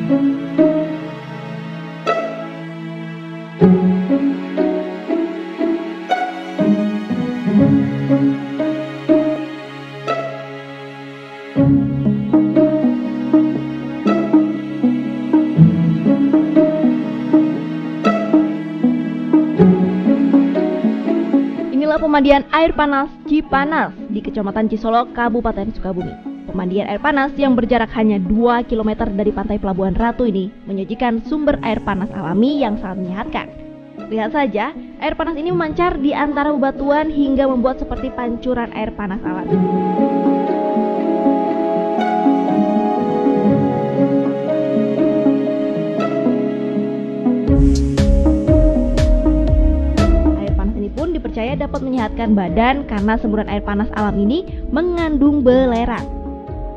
Inilah pemandian air panas Cipanas di Kecamatan Cisolok, Kabupaten Sukabumi. Pemandian air panas yang berjarak hanya 2 km dari pantai Pelabuhan Ratu ini menyajikan sumber air panas alami yang sangat menyehatkan. Lihat saja, air panas ini memancar di antara bebatuan hingga membuat seperti pancuran air panas alami. Dipercaya dapat menyehatkan badan karena semburan air panas alam ini mengandung belerang.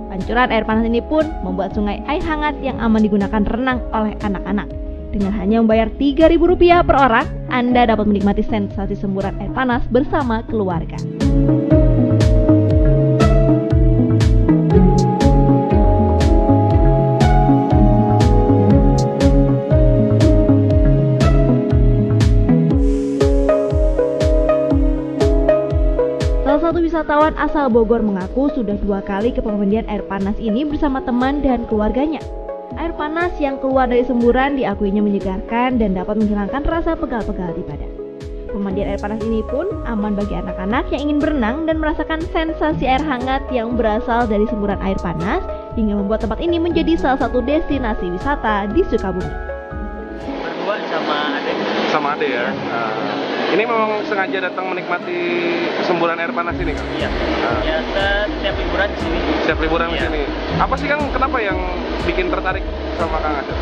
Pancuran air panas ini pun membuat sungai air hangat yang aman digunakan renang oleh anak-anak. Dengan hanya membayar Rp3.000 per orang, Anda dapat menikmati sensasi semburan air panas bersama keluarga. Salah satu wisatawan asal Bogor mengaku sudah 2 kali ke pemandian air panas ini bersama teman dan keluarganya. Air panas yang keluar dari semburan diakuinya menyegarkan dan dapat menghilangkan rasa pegal-pegal di badan. Pemandian air panas ini pun aman bagi anak-anak yang ingin berenang dan merasakan sensasi air hangat yang berasal dari semburan air panas hingga membuat tempat ini menjadi salah satu destinasi wisata di Sukabumi. Berdua sama adik. Sama adik ya? Ini memang sengaja datang menikmati semburan air panas ini, Kang? Iya. Biasa setiap liburan di sini. Setiap liburan di sini. Apa sih, Kang, kenapa yang bikin tertarik sama Kang Asep?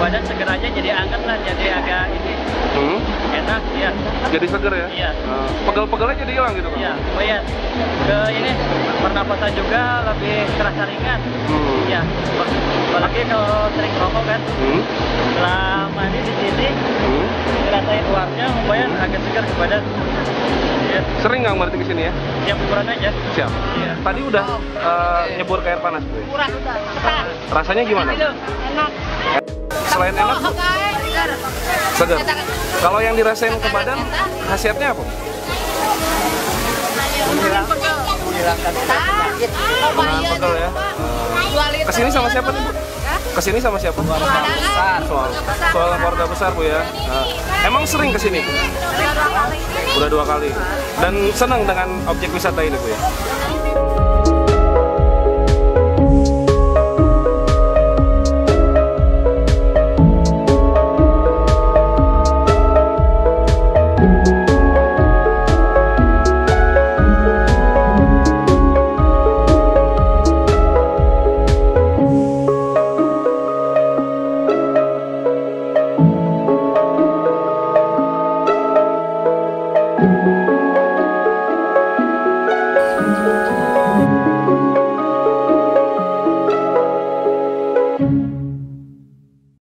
Badan seger aja jadi anget lah, jadi agak ini enak ya. Jadi seger ya? Iya. Pegel-pegelnya jadi hilang gitu, Kang? Iya, lumayan. Ke ini pernapasan juga lebih terasa ringan. Iya. Apalagi kalau sering rokok kan. Setelah mandi di sini, ngerasain luarnya lumayan agak segar ke badan. Ya. Sering nggak berarti kesini ya? Tiap liburan aja. Siap. Iya. Tadi udah nyebur ke air panas, Bu? Udah. Rasanya gimana? Enak. Selain enak, Bu? Segar. Kalau yang dirasain ke badan, khasiatnya apa? Menghilangkan penyakit. Betul ya. Kesini sama siapa nih, Bu? Kesini sama siapa? Soal keluarga besar, Bu ya. Emang sering kesini, Bu? Udah 2 kali. Dan senang dengan objek wisata ini, Bu ya?